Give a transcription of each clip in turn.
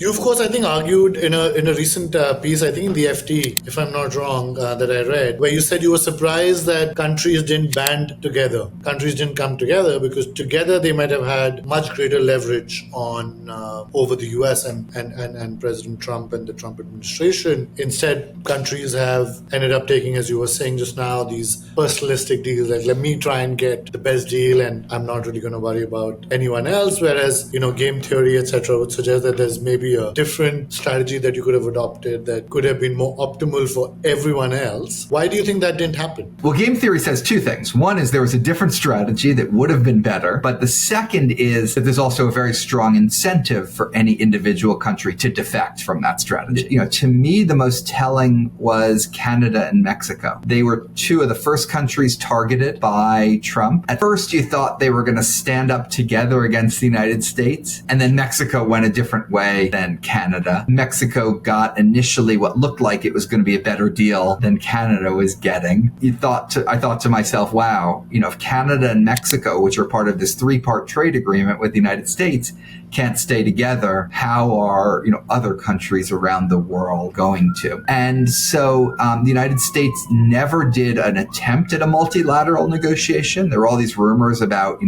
You, of course, I think argued in a recent piece, I think in the FT, if I'm not wrong, that I read, where you said you were surprised that countries didn't band together. Countries didn't come together because together they might have had much greater leverage on over the US and President Trump and the Trump administration. Instead, countries have ended up taking, as you were saying just now, these personalistic deals, like let me try and get the best deal and I'm not really going to worry about anyone else. Whereas, game theory, etc., would suggest that there's maybe a different strategy that you could have adopted that could have been more optimal for everyone else. Why do you think that didn't happen? Well, game theory says two things. One is there was a different strategy that would have been better. But the second is that there's also a very strong incentive for any individual country to defect from that strategy. To me, the most telling was Canada and Mexico. They were two of the first countries targeted by Trump. At first, you thought they were going to stand up together against the United States. And then Mexico went a different way than Canada. Mexico got initially what looked like it was going to be a better deal than Canada was getting. I thought to myself, wow, if Canada and Mexico, which are part of this three-part trade agreement with the United States, can't stay together, how are other countries around the world going to? And so the United States never did an attempt at a multilateral negotiation. There were all these rumors about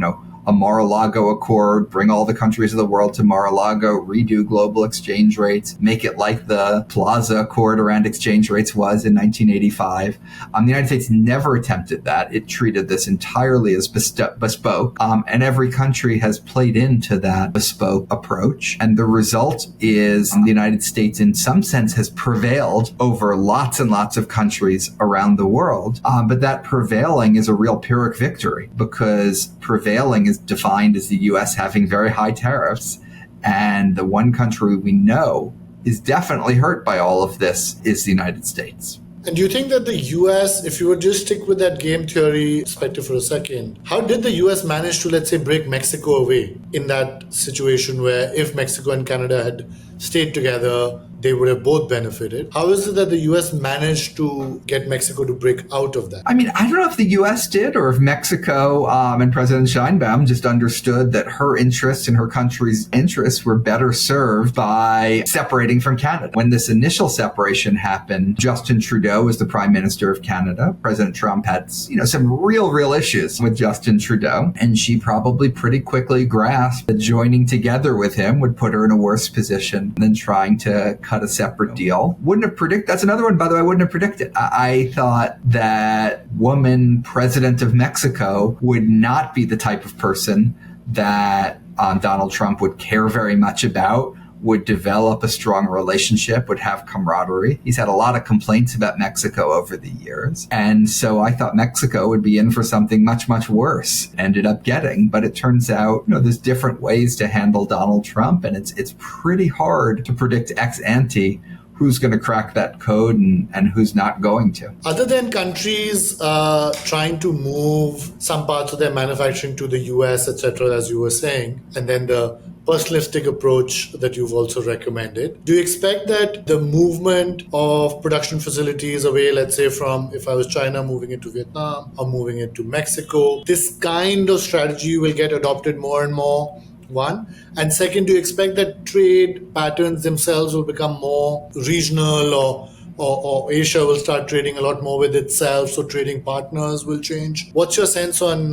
a Mar-a-Lago Accord, bring all the countries of the world to Mar-a-Lago, redo global exchange rates, make it like the Plaza Accord around exchange rates was in 1985. The United States never attempted that. It treated this entirely as bespoke, and every country has played into that bespoke approach. And the result is the United States, in some sense, has prevailed over lots and lots of countries around the world. But that prevailing is a real Pyrrhic victory, because prevailing is defined as the U.S. having very high tariffs. And the one country we know is definitely hurt by all of this is the United States. And do you think that the US, if you would just stick with that game theory perspective for a second, how did the US manage to, let's say, break Mexico away in that situation where if Mexico and Canada had stayed together, they would have both benefited? How is it that the US managed to get Mexico to break out of that? I don't know if the US did or if Mexico and President Sheinbaum just understood that her interests and her country's interests were better served by separating from Canada. When this initial separation happened, Justin Trudeau was the Prime Minister of Canada. President Trump had, some real issues with Justin Trudeau, and she probably pretty quickly grasped that joining together with him would put her in a worse position than trying to cut a separate deal. Wouldn't have predicted. That's another one, by the way, I wouldn't have predicted. I thought that woman president of Mexico would not be the type of person that Donald Trump would care very much about, would develop a strong relationship, would have camaraderie. He's had a lot of complaints about Mexico over the years. And so I thought Mexico would be in for something much, much worse. Ended up getting, but it turns out, there's different ways to handle Donald Trump. And it's pretty hard to predict ex ante who's going to crack that code and who's not going to. Other than countries trying to move some parts of their manufacturing to the US, etc., as you were saying, and then the personalistic approach that you've also recommended, do you expect that the movement of production facilities away, let's say from, if I was China, moving into Vietnam or moving into Mexico, this kind of strategy will get adopted more and more? One. And second, do you expect that trade patterns themselves will become more regional, or Asia will start trading a lot more with itself, so trading partners will change? What's your sense on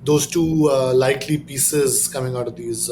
those two likely pieces coming out of these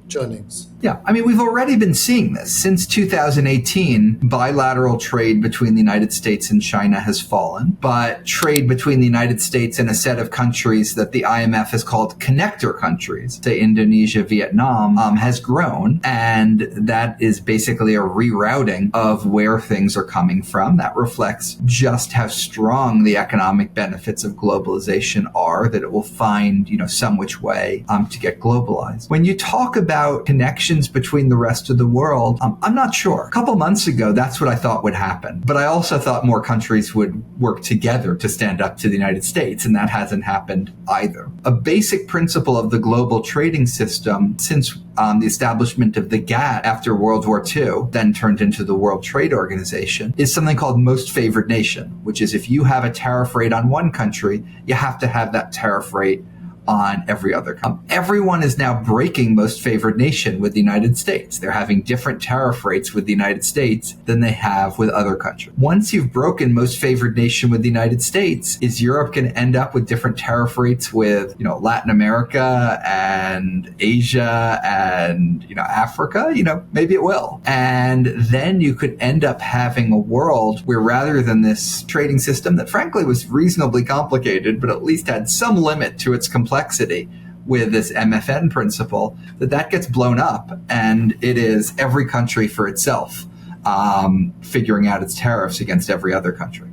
churnings? Yeah, we've already been seeing this. Since 2018, bilateral trade between the United States and China has fallen, but trade between the United States and a set of countries that the IMF has called connector countries, say Indonesia, Vietnam, has grown. And that is basically a rerouting of where things are coming from. That reflects just how strong the economic benefits of globalization are, that it will find, some which way to get globalized. When you talk about connections between the rest of the world, I'm not sure. A couple months ago, that's what I thought would happen. But I also thought more countries would work together to stand up to the United States, and that hasn't happened either. A basic principle of the global trading system since the establishment of the GATT after World War II, then turned into the World Trade Organization, is something called Most Favoured Nation, which is if you have a tariff rate on one country, you have to have that tariff rate on every other country. Everyone is now breaking most favored nation with the United States. They're having different tariff rates with the United States than they have with other countries. Once you've broken most favored nation with the United States, is Europe going to end up with different tariff rates with, Latin America and Asia and, Africa? Maybe it will. And then you could end up having a world where rather than this trading system that frankly was reasonably complicated, but at least had some limit to its complexity with this MFN principle, that gets blown up and it is every country for itself, figuring out its tariffs against every other country.